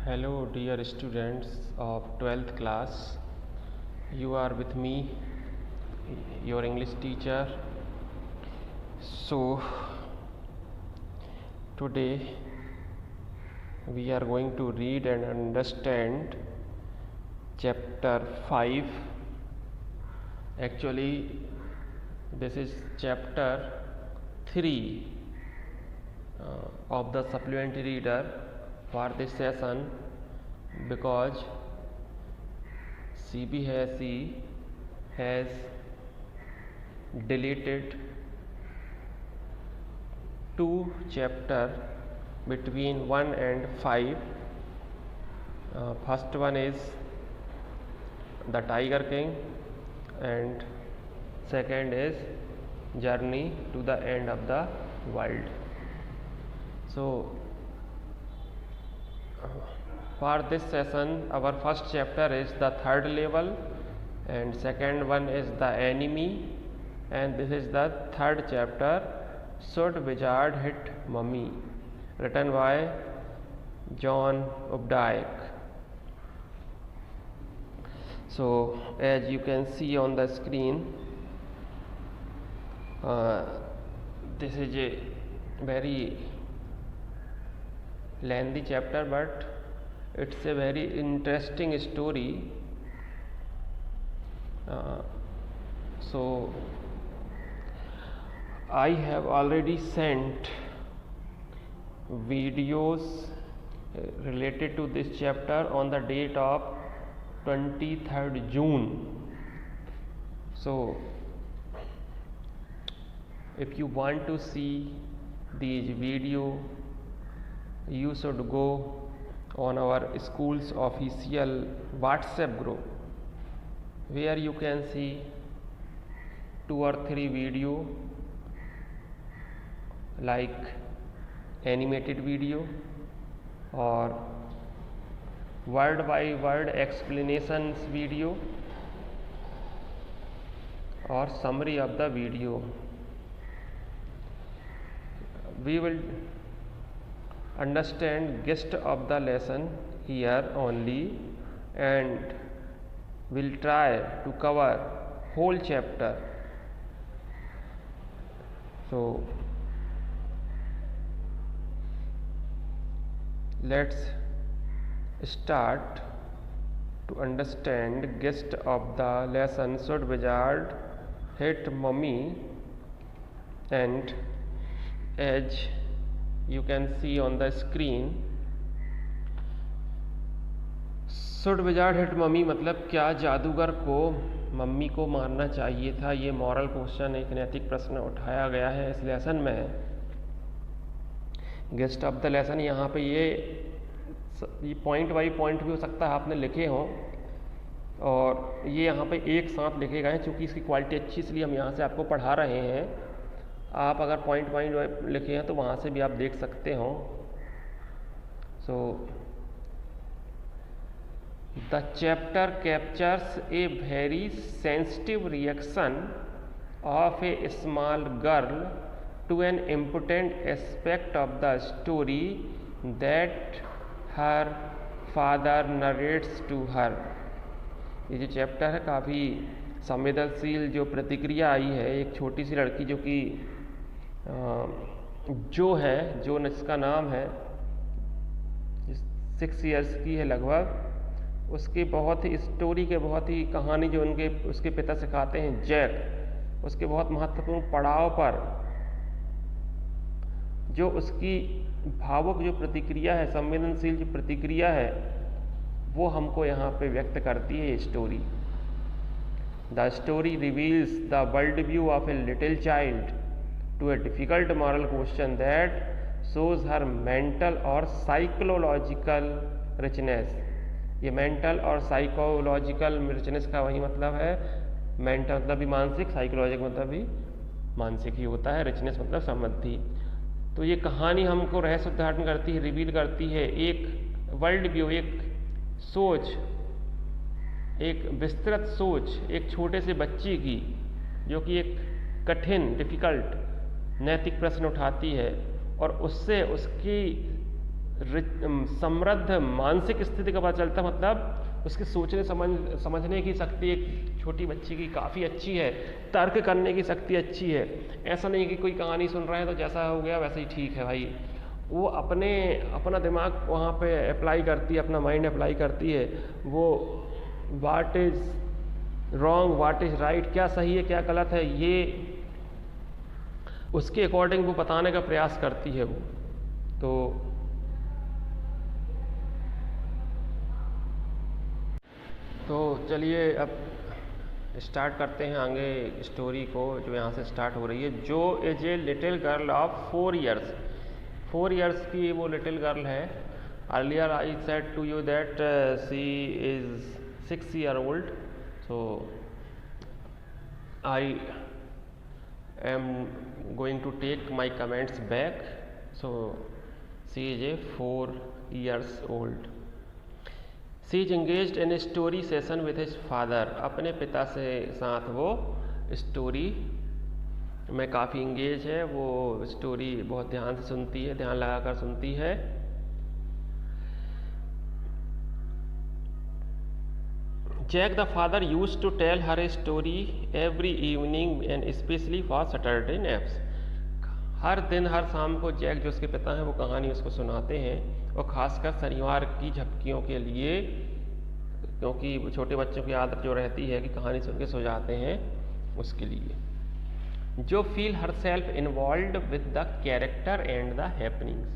Hello, dear students of 12th class. You are with me, your English teacher. So, today we are going to read and understand chapter 5. Actually, this is chapter 3 of the supplementary reader for this session, because CBSE has deleted 2 chapters between 1 and 5. First one is the Tiger King and second is Journey to the End of the World. So for this session, our first chapter is the third level and second one is the enemy, and this is the third chapter, Should Wizard Hit Mummy, written by John Updike. So as you can see on the screen, this is a very lengthy chapter, but it's a very interesting story. So I have already sent videos related to this chapter on the date of 23rd June. So if you want to see these video, you should go on our school's official WhatsApp group, where you can see 2 or 3 video like animated video or word by word explanations video or summary of the video. We will understand gist of the lesson here only, and will try to cover whole chapter. So let's start to understand gist of the lesson, Should Wizard Hit Mummy. And as you can see on the screen, Should Wizard Hit Mummy मतलब क्या जादूगर को mummy को मारना चाहिए था। ये moral question, एक नैतिक प्रश्न उठाया गया है इस लेसन में। गेस्ट ऑफ द लेसन यहाँ पे ये पॉइंट बाई पॉइंट भी हो सकता है आपने लिखे हों, और ये यहाँ पे एक साथ लिखे गए हैं। चूँकि इसकी क्वालिटी अच्छी, इसलिए हम यहाँ से आपको पढ़ा रहे हैं। आप अगर पॉइंट पॉइंट लिखे हैं तो वहाँ से भी आप देख सकते हो। So the chapter captures a very sensitive reaction of a small girl to an important aspect of the story that her father narrates to her. ये जो चैप्टर है, काफ़ी संवेदनशील जो प्रतिक्रिया आई है एक छोटी सी लड़की जो कि जो इसका नाम है 6 इयर्स की है लगभग, उसकी बहुत ही स्टोरी के बहुत ही कहानी जो उसके पिता सिखाते हैं जैक, उसके बहुत महत्वपूर्ण पड़ाव पर जो उसकी भावुक जो प्रतिक्रिया है, संवेदनशील जो प्रतिक्रिया है, वो हमको यहाँ पे व्यक्त करती है ये story. The story reveals the world view of a little child to a difficult moral question that shows her mental or psychological richness। ये मेंटल और साइकोलॉजिकल रिचनेस का वही मतलब है। मेंटल मतलब भी मानसिक, साइकोलॉजिकल मतलब भी मानसिक ही होता है, रिचनेस मतलब समृद्धि। तो ये कहानी हमको रहस्य उद्घाटन करती है, रिवील करती है एक वर्ल्ड व्यू, एक सोच, एक विस्तृत सोच एक छोटे से बच्चे की, जो कि एक कठिन डिफ़िकल्ट नैतिक प्रश्न उठाती है और उससे उसकी समृद्ध मानसिक स्थिति का पता चलता है, मतलब उसके सोचने समझने की शक्ति एक छोटी बच्ची की काफ़ी अच्छी है, तर्क करने की शक्ति अच्छी है। ऐसा नहीं कि कोई कहानी सुन रहा है तो जैसा हो गया वैसे ही ठीक है भाई, वो अपना दिमाग वहाँ पे अप्लाई करती है, अपना माइंड अप्लाई करती है। वो what is wrong, what is right, क्या सही है क्या गलत है, ये उसके अकॉर्डिंग वो बताने का प्रयास करती है वो। तो चलिए अब स्टार्ट करते हैं आगे स्टोरी को, जो यहाँ से स्टार्ट हो रही है। जो is a little girl of 4 years, 4 years की वो लिटिल गर्ल है। Earlier I said to you that she is 6 year old, so I am going to take my comments back. So she is a 4 years old. She is engaged in a story session with his father. अपने पिता से साथ वो story में काफ़ी engage है, वो story बहुत ध्यान से सुनती है, ध्यान लगाकर सुनती है। Jack the father used to tell her a story every evening and especially for Saturday naps. हर दिन हर शाम को जैक जो उसके पिता हैं वो कहानी उसको सुनाते हैं, और ख़ासकर शनिवार की झपकियों के लिए, क्योंकि छोटे बच्चों की आदत जो रहती है कि कहानी सुन के सो जाते हैं, उसके लिए। जो feel her self involve with the character and the happenings,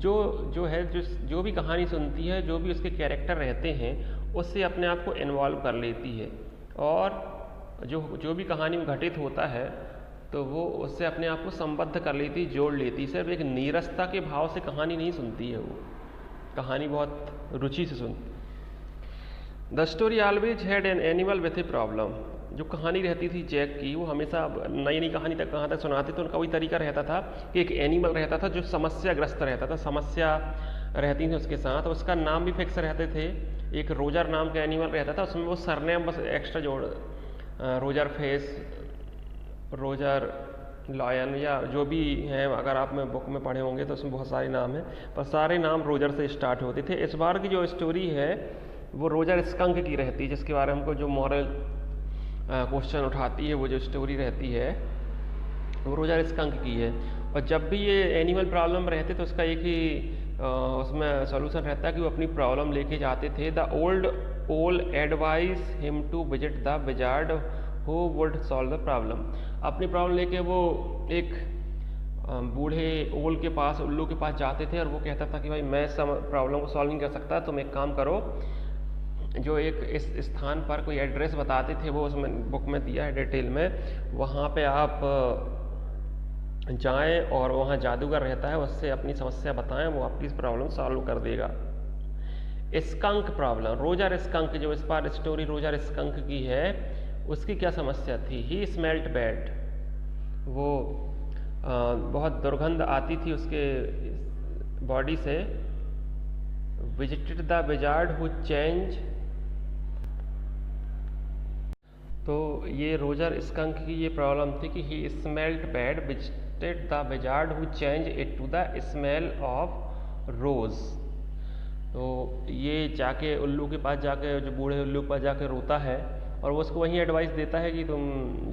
जो भी कहानी सुनती है, जो भी उसके कैरेक्टर रहते हैं उससे अपने आप को इन्वॉल्व कर लेती है, और जो भी कहानी में घटित होता है तो वो उससे अपने आप को संबद्ध कर लेती, जोड़ लेती। सिर्फ एक नीरसता के भाव से कहानी नहीं सुनती है, वो कहानी बहुत रुचि से सुनती। The story always had an animal with a problem. जो कहानी रहती थी जैक की, वो हमेशा नई नई कहानी तक कहाँ तक सुनाते, तो उनका वही तरीका रहता था कि एक एनिमल रहता था जो समस्याग्रस्त रहता था, समस्या रहती थी उसके साथ, उसका नाम भी फिक्स रहते थे। एक रोजर नाम का एनिमल रहता था, उसमें वो सरनेम बस एक्स्ट्रा जोड़, रोजर फेस, रोजर लॉयन, या जो भी हैं, अगर आप में बुक में पढ़े होंगे तो उसमें बहुत सारे नाम हैं, पर सारे नाम रोजर से स्टार्ट होते थे। इस बार की जो स्टोरी है वो रोजर स्कंक की रहती है, जिसके बारे में हमको जो मॉरल क्वेश्चन उठाती है, वो जो स्टोरी रहती है वो रोजर स्कंक की है। और जब भी ये एनिमल प्रॉब्लम रहते तो उसका एक ही उसमें सॉल्यूशन रहता है कि वो अपनी प्रॉब्लम लेके जाते थे। The old owl advise him to visit the wizard who would solve the problem. अपनी प्रॉब्लम लेके वो एक बूढ़े ओल के पास, उल्लू के पास जाते थे, और वो कहता था कि भाई मैं प्रॉब्लम को सॉल्व नहीं कर सकता, तुम एक काम करो, जो एक इस स्थान पर कोई एड्रेस बताते थे, वो उसमें बुक में दिया है डिटेल में, वहाँ पे आप जाएं और वहाँ जादूगर रहता है, उससे अपनी समस्या बताएं, वो आपकी प्रॉब्लम सॉल्व कर देगा। स्कंक प्रॉब्लम, रोजर स्कंक, जो इस बार स्टोरी रोजर स्कंक की है, उसकी क्या समस्या थी? ही स्मेल्ट बैड, वो बहुत दुर्गंध आती थी उसके बॉडी से। Visited the wizard who change, तो ये रोजर स्कंक की ये प्रॉब्लम थी कि he smelt bad, visited the wizard who change it to the smell of rose. तो ये जाके उल्लू के पास जाके, जो बूढ़े उल्लू के पास जाके रोता है, और वो उसको वहीं एडवाइस देता है कि तुम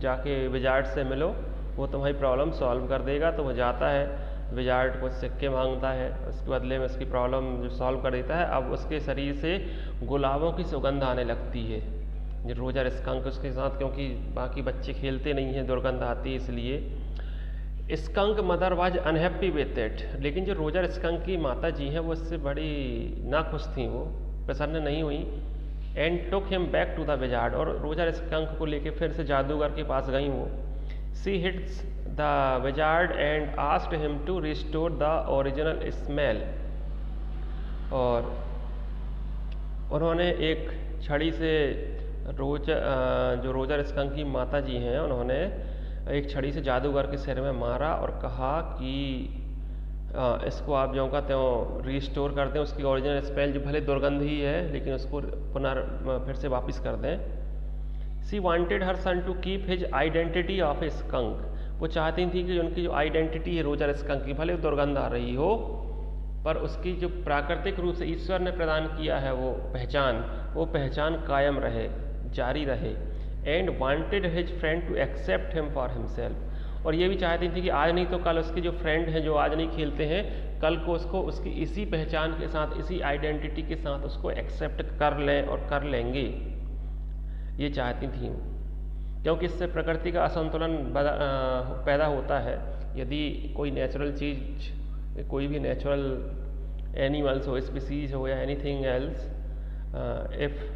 जाके विजार्ड से मिलो, वो तुम्हारी प्रॉब्लम सॉल्व कर देगा। तो वो जाता है, विजार्ड को सिक्के मांगता है, उसके बदले में उसकी प्रॉब्लम जो सॉल्व कर देता है। अब उसके शरीर से गुलाबों की सुगंध आने लगती है। जो रोजर स्कंक उसके साथ, क्योंकि बाकी बच्चे खेलते नहीं हैं, दुर्गंध आती है इसलिए। Skunk mother was unhappy with it, लेकिन जो रोजर स्कंक की माता जी हैं वो इससे बड़ी नाखुश थी, वो प्रसन्न नहीं हुई। And took him back to the wizard, और रोजर स्कंक को लेके फिर से जादूगर के पास गई वो। She visits the wizard and asked him to restore the original smell, और उन्होंने एक छड़ी से जो रोजर स्कंक की माता जी हैं, उन्होंने एक छड़ी से जादूगर के सिर में मारा और कहा कि इसको आप जो का त्यों रिस्टोर कर दें, उसकी ओरिजिनल स्मेल, जो भले दुर्गंध ही है लेकिन उसको फिर से वापस कर दें। She wanted her son to keep his identity of a skunk, वो चाहती थी कि उनकी जो आइडेंटिटी है रोजर स्कंक की, भले दुर्गंध आ रही हो, पर उसकी जो प्राकृतिक रूप से ईश्वर ने प्रदान किया है वो पहचान कायम रहे, जारी रहे। And wanted his friend to accept him for himself, और ये भी चाहती थी कि आज नहीं तो कल उसके जो फ्रेंड हैं जो आज नहीं खेलते हैं, कल को उसको उसकी इसी पहचान के साथ, इसी आइडेंटिटी के साथ उसको एक्सेप्ट कर लें और कर लेंगे, ये चाहती थी। क्योंकि इससे प्रकृति का असंतुलन पैदा होता है। यदि कोई नेचुरल चीज़, कोई भी नेचुरल एनिमल्स हो, स्पीसीज हो या anything else, if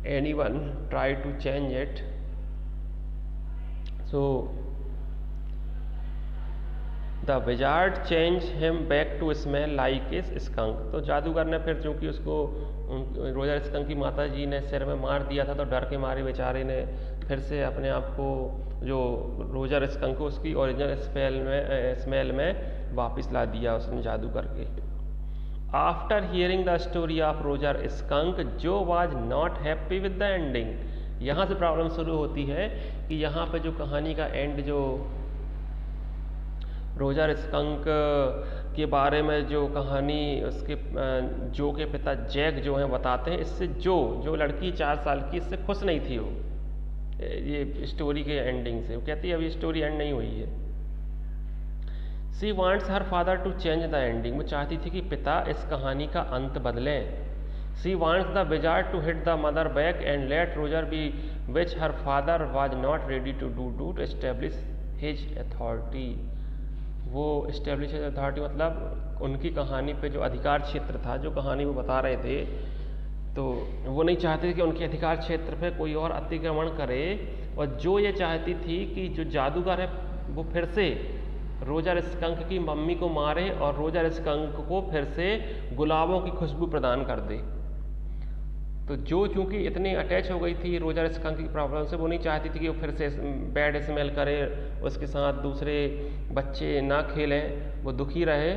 anyone try to change it, so the wizard changed him back to smell like a skunk। तो जादूगर ने फिर चूंकि उसको रोजर स्कंक की माता जी ने सिर में मार दिया था, तो डर के मारे बेचारे ने फिर से अपने आप को जो रोजर स्कंक उसकी ओरिजिनल स्मेल में वापस ला दिया उसने जादू करके। After hearing the story of Roger skunk, जो was not happy with the ending. यहाँ से प्रॉब्लम शुरू होती है कि यहाँ पे जो कहानी का एंड, जो रोजर स्कंक के बारे में जो कहानी उसके जो के पिता जैक जो हैं बताते हैं, इससे जो लड़की 4 साल की, इससे खुश नहीं थी वो, ये स्टोरी के एंडिंग से। वो कहती है अभी स्टोरी एंड नहीं हुई है। She wants her father to change the ending, वो चाहती थी कि पिता इस कहानी का अंत बदलें। She wants the wizard to hit the mother back and let Roger be, which her father was not ready to do to establish his authority. वो एस्टेब्लिश हिज अथॉरिटी मतलब उनकी कहानी पे जो अधिकार क्षेत्र था, जो कहानी वो बता रहे थे, तो वो नहीं चाहते थे कि उनके अधिकार क्षेत्र पे कोई और अतिक्रमण करे। और जो ये चाहती थी कि जो जादूगर है वो फिर से रोजर स्कंक की मम्मी को मारे और रोजर स्कंक को फिर से गुलाबों की खुशबू प्रदान कर दे। तो जो चूंकि इतनी अटैच हो गई थी रोजर स्कंक की प्रॉब्लम से, वो नहीं चाहती थी कि वो फिर से बैड स्मेल करे, उसके साथ दूसरे बच्चे ना खेलें, वो दुखी रहे।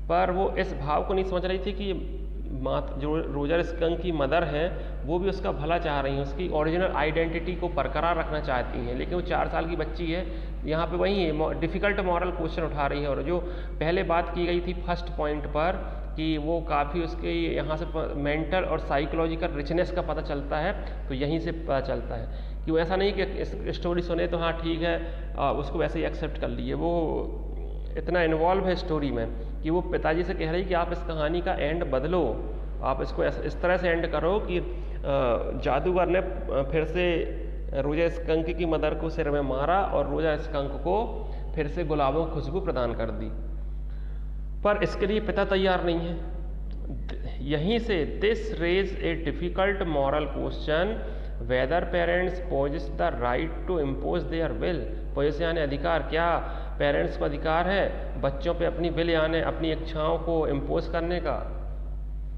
पर वो इस भाव को नहीं समझ रही थी कि जो रोजर स्कंक की मदर है वो भी उसका भला चाह रही हैं, उसकी ओरिजिनल आइडेंटिटी को बरकरार रखना चाहती हैं। लेकिन वो 4 साल की बच्ची है, यहाँ पे वही है डिफ़िकल्ट मॉरल क्वेश्चन उठा रही है। और जो पहले बात की गई थी फर्स्ट पॉइंट पर कि वो काफ़ी उसके यहाँ से मेंटल और साइकोलॉजिकल रिचनेस का पता चलता है, तो यहीं से पता चलता है कि वो ऐसा नहीं कि स्टोरी सुने तो हाँ ठीक है उसको वैसे ही एक्सेप्ट कर लिए। वो इतना इन्वॉल्व है स्टोरी में कि वो पिताजी से कह रही कि आप इस कहानी का एंड बदलो, आप इसको इस तरह से एंड करो कि जादूगर ने फिर से रोजर स्कंक की मदर को सिर में मारा और रोजर स्कंक को फिर से गुलाबों की खुशबू प्रदान कर दी। पर इसके लिए पिता तैयार नहीं है। यहीं से this raise a difficult moral question whether parents possess the right to impose their will. Possess यानी अधिकार, क्या पेरेंट्स को अधिकार है बच्चों पे अपनी विल यानी अपनी इच्छाओं को इम्पोज करने का,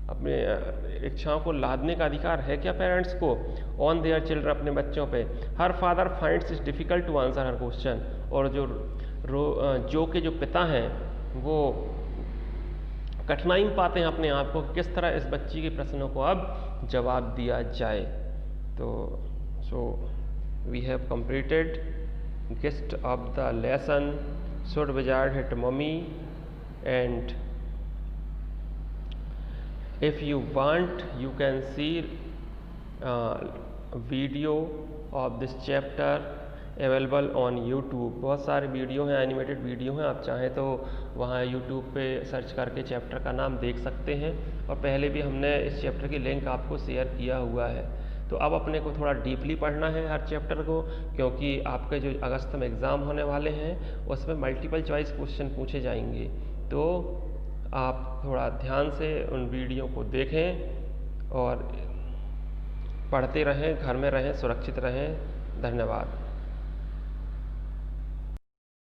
अपने इच्छाओं को लादने का अधिकार है क्या पेरेंट्स को ऑन देयर चिल्ड्रन, अपने बच्चों पे। Her father finds it's difficult to answer her question. और जो के जो पिता हैं वो कठिनाई में पाते हैं अपने आप को, किस तरह इस बच्ची के प्रश्नों को अब जवाब दिया जाए। तो so we have completed gist of the lesson should wizard hit mummy, and if you want you can see video of this chapter available on YouTube. बहुत सारे वीडियो हैं, एनिमेटेड वीडियो हैं, आप चाहें तो वहाँ यूट्यूब पे सर्च करके चैप्टर का नाम देख सकते हैं। और पहले भी हमने इस चैप्टर की लिंक आपको शेयर किया हुआ है। तो अब अपने को थोड़ा डीपली पढ़ना है हर चैप्टर को, क्योंकि आपके जो अगस्त में एग्ज़ाम होने वाले हैं उसमें मल्टीपल चॉइस क्वेश्चन पूछे जाएंगे। तो आप थोड़ा ध्यान से उन वीडियो को देखें और पढ़ते रहें, घर में रहें, सुरक्षित रहें। धन्यवाद।